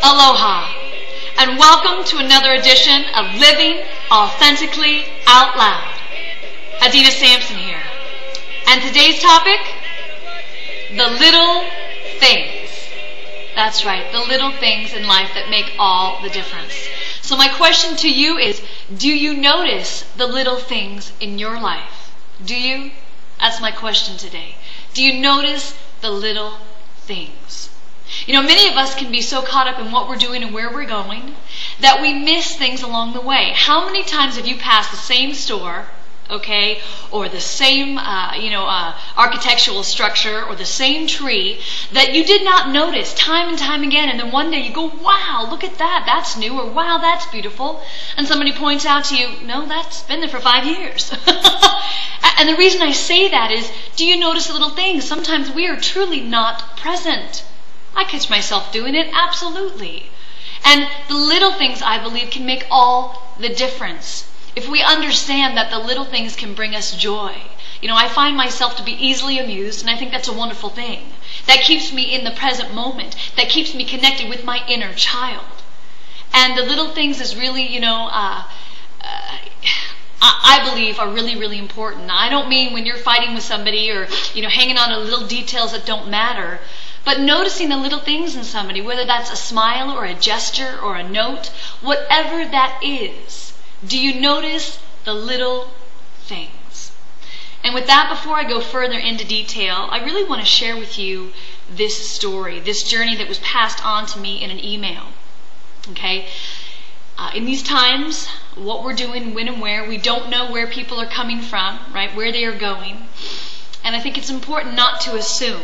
Aloha, and welcome to another edition of Living Authentically Out Loud. Adena Sampson here. And today's topic, the little things. That's right, the little things in life that make all the difference. So my question to you is, do you notice the little things in your life? Do you? That's my question today. Do you notice the little things? You know, many of us can be so caught up in what we're doing and where we're going that we miss things along the way. How many times have you passed the same store, okay, or the same, architectural structure or the same tree that you did not notice time and time again, and then one day you go, wow, look at that, that's new, or wow, that's beautiful, and somebody points out to you, no, that's been there for 5 years. And the reason I say that is, do you notice the little things? Sometimes we are truly not present. I catch myself doing it, absolutely. And the little things, I believe, can make all the difference. If we understand that the little things can bring us joy. You know, I find myself to be easily amused, and I think that's a wonderful thing. That keeps me in the present moment. That keeps me connected with my inner child. And the little things is really, I believe are really, really important. I don't mean when you're fighting with somebody or, hanging on to little details that don't matter. But noticing the little things in somebody, whether that's a smile or a gesture or a note, whatever that is, do you notice the little things? And with that, before I go further into detail, I really want to share with you this story, this journey that was passed on to me in an email. Okay? In these times, what we're doing, when and where, we don't know where people are coming from, right? Where they are going. And I think it's important not to assume.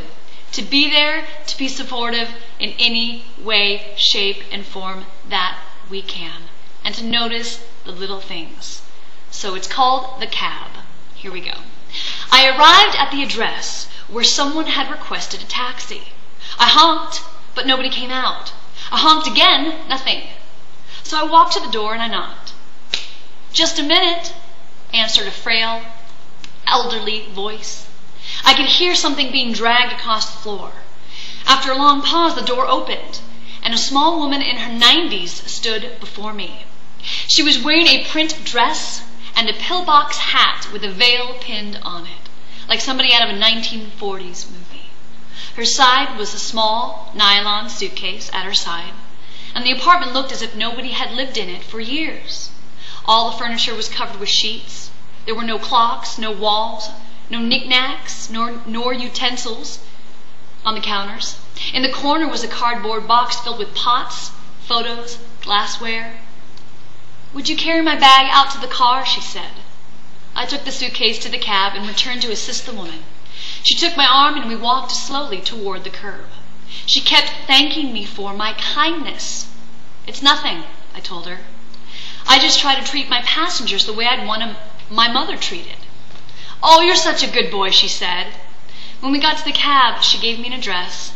To be there, to be supportive in any way, shape, and form that we can. And to notice the little things. So it's called the cab. Here we go. I arrived at the address where someone had requested a taxi. I honked, but nobody came out. I honked again, nothing. So I walked to the door and I knocked. Just a minute, answered a frail, elderly voice. I could hear something being dragged across the floor. After a long pause, the door opened, and a small woman in her 90s stood before me. She was wearing a print dress and a pillbox hat with a veil pinned on it, like somebody out of a 1940s movie. Her side was a small nylon suitcase at her side, and the apartment looked as if nobody had lived in it for years. All the furniture was covered with sheets. There were no clocks, no walls, no knickknacks, nor utensils on the counters. In the corner was a cardboard box filled with pots, photos, glassware. Would you carry my bag out to the car? She said. I took the suitcase to the cab and returned to assist the woman. She took my arm and we walked slowly toward the curb. She kept thanking me for my kindness. It's nothing, I told her. I just try to treat my passengers the way I'd want my mother treated. Oh, you're such a good boy, she said. When we got to the cab, she gave me an address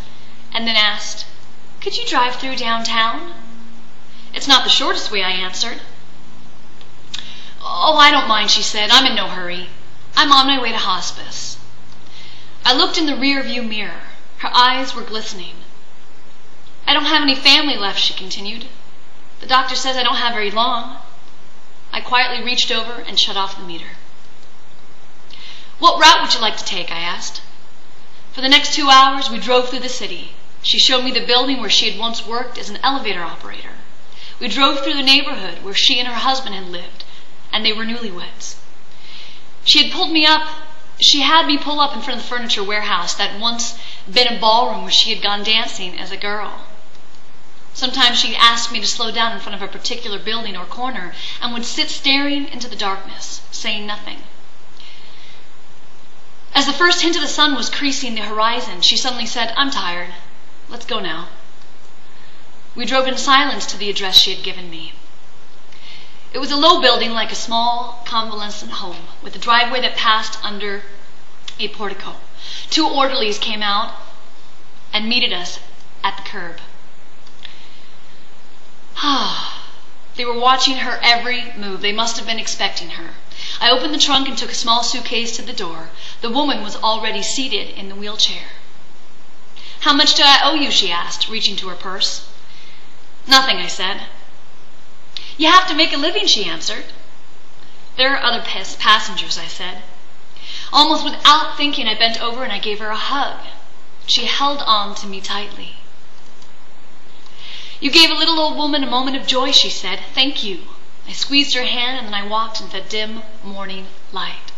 and then asked, could you drive through downtown? It's not the shortest way, I answered. Oh, I don't mind, she said. I'm in no hurry. I'm on my way to hospice. I looked in the rear-view mirror. Her eyes were glistening. I don't have any family left, she continued. The doctor says I don't have very long. I quietly reached over and shut off the meter. What route would you like to take? I asked. For the next 2 hours, we drove through the city. She showed me the building where she had once worked as an elevator operator. We drove through the neighborhood where she and her husband had lived, and they were newlyweds. She had me pull up in front of the furniture warehouse that had once been a ballroom where she had gone dancing as a girl. Sometimes she'd ask me to slow down in front of a particular building or corner and would sit staring into the darkness, saying nothing. As the first hint of the sun was creasing the horizon, she suddenly said, I'm tired. Let's go now. We drove in silence to the address she had given me. It was a low building like a small convalescent home with a driveway that passed under a portico. 2 orderlies came out and meted us at the curb. They were watching her every move. They must have been expecting her. I opened the trunk and took a small suitcase to the door. The woman was already seated in the wheelchair. How much do I owe you? She asked, reaching to her purse. Nothing, I said. You have to make a living, she answered. There are other passengers, I said. Almost without thinking, I bent over and I gave her a hug. She held on to me tightly. You gave a little old woman a moment of joy, she said. Thank you. I squeezed her hand and then I walked into the dim morning light.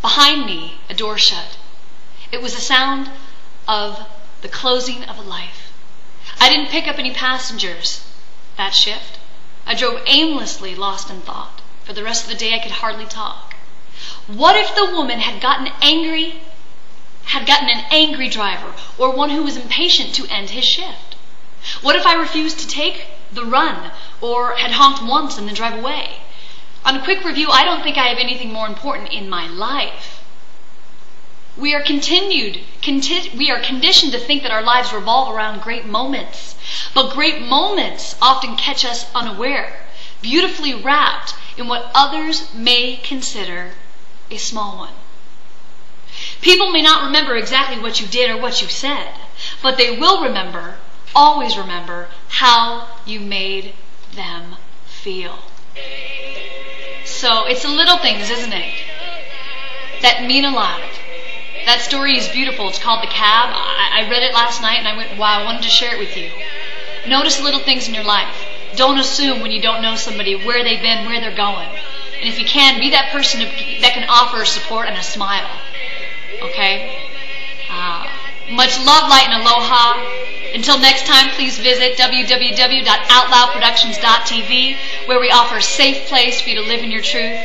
Behind me, a door shut. It was the sound of the closing of a life. I didn't pick up any passengers that shift. I drove aimlessly, lost in thought. For the rest of the day, I could hardly talk. What if the woman had gotten an angry driver, or one who was impatient to end his shift? What if I refused to take the run, or had honked once and then drive away? On a quick review, I don't think I have anything more important in my life. We are conditioned to think that our lives revolve around great moments. But great moments often catch us unaware, beautifully wrapped in what others may consider a small one. People may not remember exactly what you did or what you said, but they will remember, always remember, how you made them feel. So it's the little things, isn't it, that mean a lot. That story is beautiful. It's called The Cab. I read it last night and I went, wow, I wanted to share it with you. Notice little things in your life. Don't assume when you don't know somebody where they've been, where they're going. And if you can, be that person that can offer support and a smile. Okay? Much love, light, and aloha. Until next time, please visit www.outloudproductions.tv, where we offer a safe place for you to live in your truth.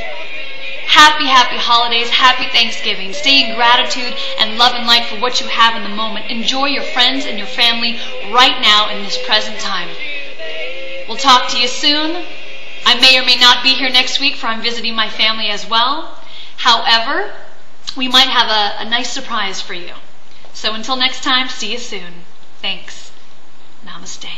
Happy holidays, happy Thanksgiving. Stay in gratitude and love and light for what you have in the moment. Enjoy your friends and your family right now in this present time. We'll talk to you soon. I may or may not be here next week, for I'm visiting my family as well. However, we might have a nice surprise for you. So until next time, see you soon. Thanks. Namaste.